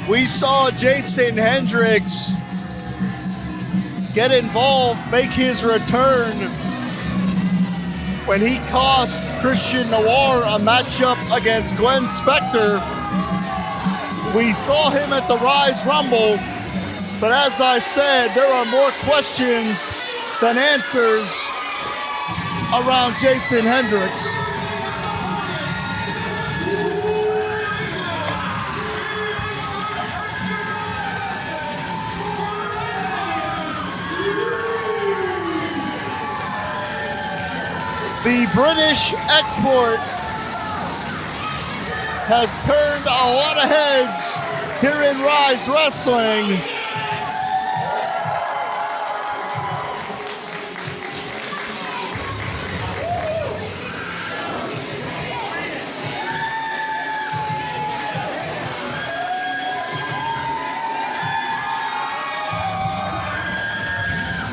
We saw Jason Hendrix get involved, make his return when he cost Christian Noir a matchup against Glenn Spector. We saw him at the Rise Rumble, but as I said, there are more questions than answers around Jason Hendrix. The British export has turned a lot of heads here in Rise Wrestling.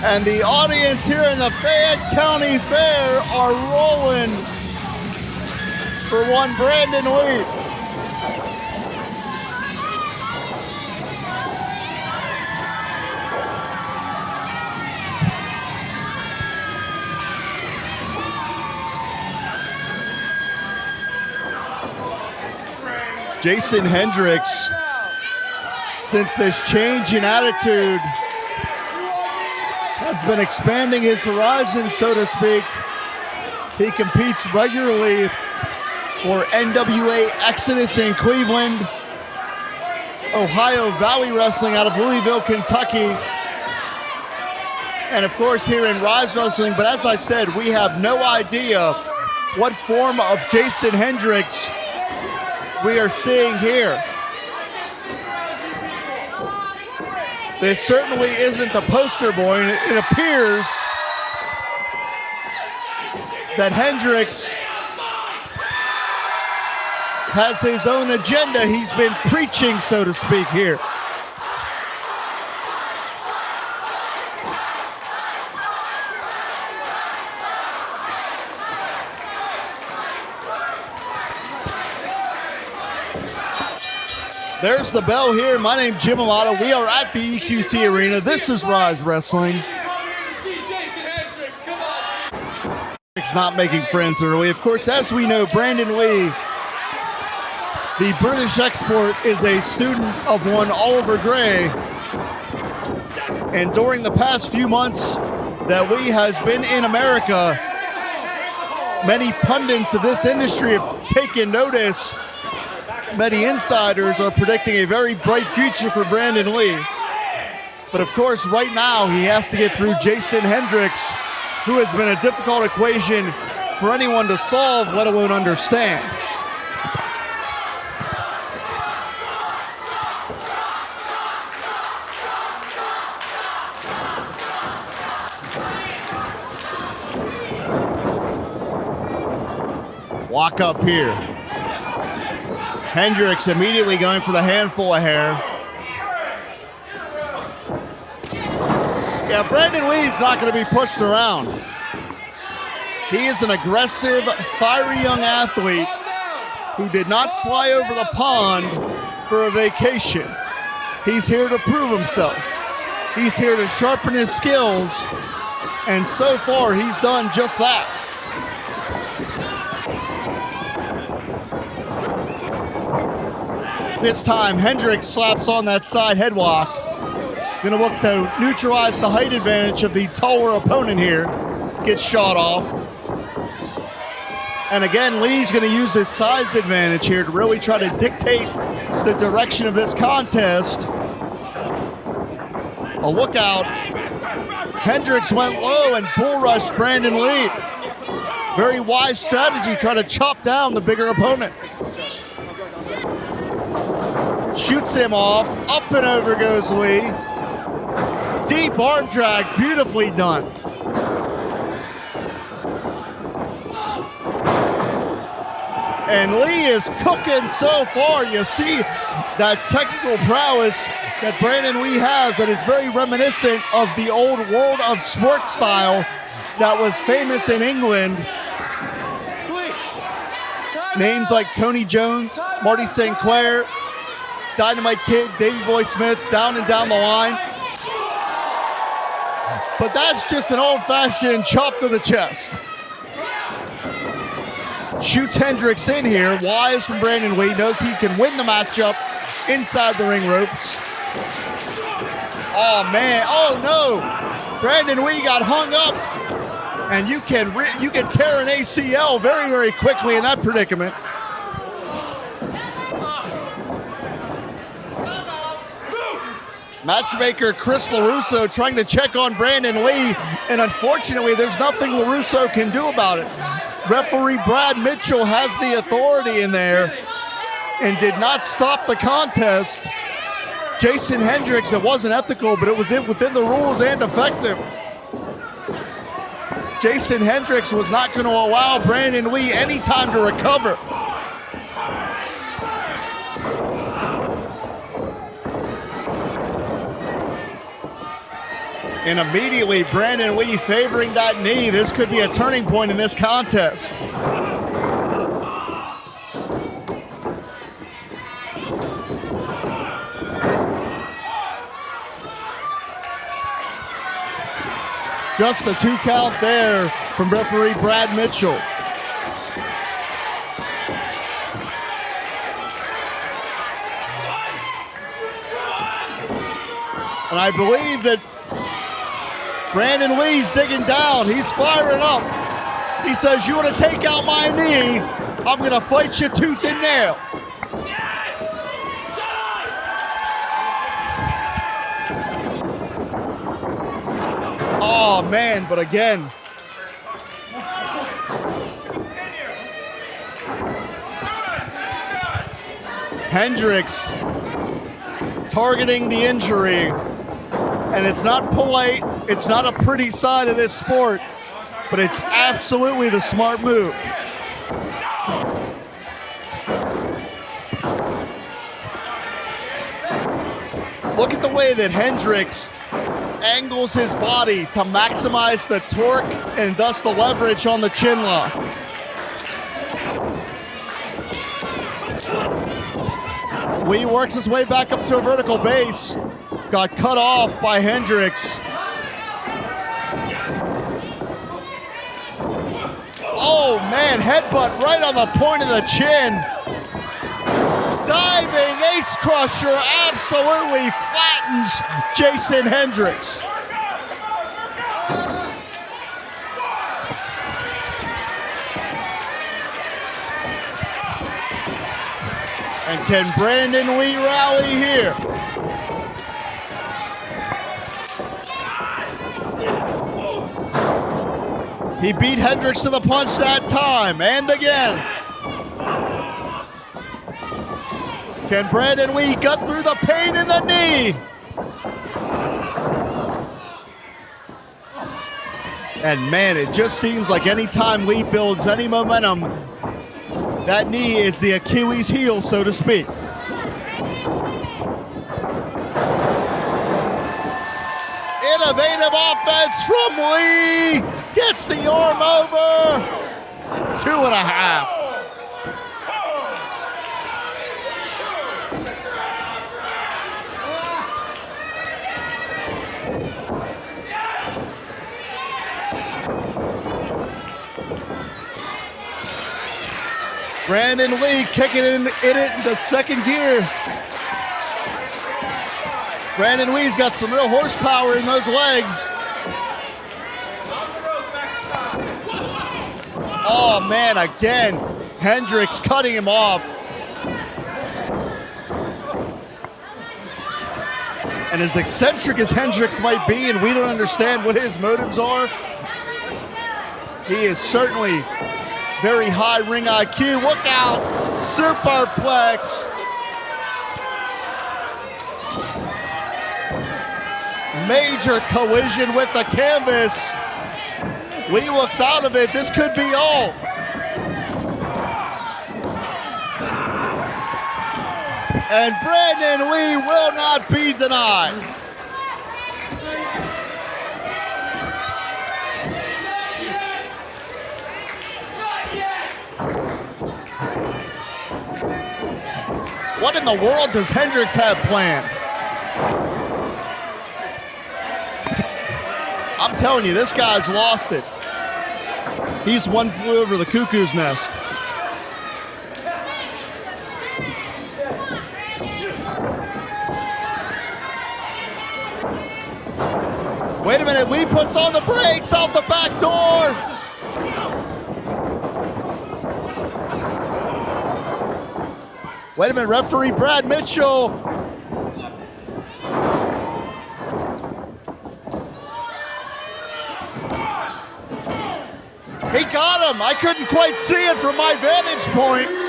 And the audience here in the Fayette County Fair are rolling for one Brandon Lee. Jason Hendrix, since this change in attitude, has been expanding his horizon, so to speak. He competes regularly for NWA Exodus in Cleveland, Ohio Valley Wrestling out of Louisville, Kentucky, and of course here in Rise Wrestling. But as I said, we have no idea what form of Jason Hendrix we are seeing here. This certainly isn't the poster boy, and it appears that Hendrix has his own agenda he's been preaching, so to speak, here. There's the bell here. My name's Jim Amato. We are at the EQT Arena. This is Rise Wrestling. It's not making friends early. Of course, as we know, Brandon Lee, the British export, is a student of one Oliver Gray. And during the past few months that Lee has been in America, many pundits of this industry have taken notice. Many insiders are predicting a very bright future for Brandon Lee. But of course, right now, he has to get through Jason Hendrix, who has been a difficult equation for anyone to solve, let alone understand. Walk up here. Hendrix immediately going for the handful of hair. Yeah, Brandon Lee's not going to be pushed around. He is an aggressive, fiery young athlete who did not fly over the pond for a vacation. He's here to prove himself. He's here to sharpen his skills, and so far he's done just that. This time, Hendrix slaps on that side headlock. Gonna look to neutralize the height advantage of the taller opponent here. Gets shot off. And again, Lee's gonna use his size advantage here to really try to dictate the direction of this contest. A lookout. Hendrix went low and bull rushed Brandon Lee. Very wise strategy, try to chop down the bigger opponent. Shoots him off, up and over goes Lee. Deep arm drag, beautifully done. And Lee is cooking so far. You see that technical prowess that Brandon Lee has that is very reminiscent of the old World of Sport style that was famous in England. Names like Tony Jones, Marty St. Clair, Dynamite Kid, Davey Boy Smith, down and down the line. But that's just an old-fashioned chop to the chest. Shoots Hendrix in here. Wise from Brandon Lee, knows he can win the matchup inside the ring ropes. Oh man, oh no! Brandon Lee got hung up, and you can tear an ACL very, very quickly in that predicament. Matchmaker Chris LaRusso trying to check on Brandon Lee, and unfortunately, there's nothing LaRusso can do about it. Referee Brad Mitchell has the authority in there and did not stop the contest. Jason Hendrix, it wasn't ethical, but it was within the rules and effective. Jason Hendrix was not going to allow Brandon Lee any time to recover. And immediately, Brandon Lee favoring that knee. This could be a turning point in this contest. Just a 2 count there from referee Brad Mitchell. And I believe that Brandon Lee's digging down. He's firing up. He says, you want to take out my knee? I'm going to fight you tooth and nail. Oh, man, but again. Hendrix targeting the injury. And it's not polite. It's not a pretty side of this sport, but it's absolutely the smart move. Look at the way that Hendrix angles his body to maximize the torque and thus the leverage on the chin lock. Lee works his way back up to a vertical base. Got cut off by Hendrix. Oh man, headbutt right on the point of the chin. Diving ace crusher absolutely flattens Jason Hendrix. And can Brandon Lee rally here? He beat Hendrix to the punch that time, and again. Can Brandon Lee gut through the pain in the knee? And man, it just seems like anytime Lee builds any momentum, that knee is the Achilles heel, so to speak. Innovative offense from Lee. Gets the arm over. 2.5. Brandon Lee kicking it into second gear. Brandon Lee's got some real horsepower in those legs. Oh man, again, Hendrix cutting him off. And as eccentric as Hendrix might be, and we don't understand what his motives are, he is certainly very high ring IQ. Look out, superplex. Major collision with the canvas. Lee looks out of it. This could be all. And Brandon Lee will not be denied. What in the world does Hendrix have planned? I'm telling you, this guy's lost it. He's one flew over the cuckoo's nest. Wait a minute, Lee puts on the brakes out the back door. Wait a minute, referee Brad Mitchell. He got him. I couldn't quite see it from my vantage point.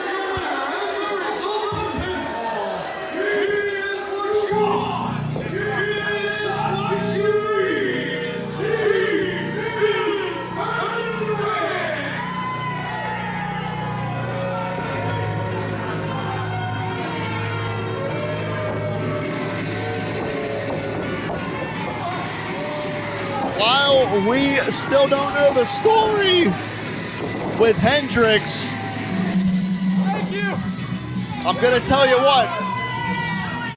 While we still don't know the story with Hendrix, Thank you. I'm going to tell you what,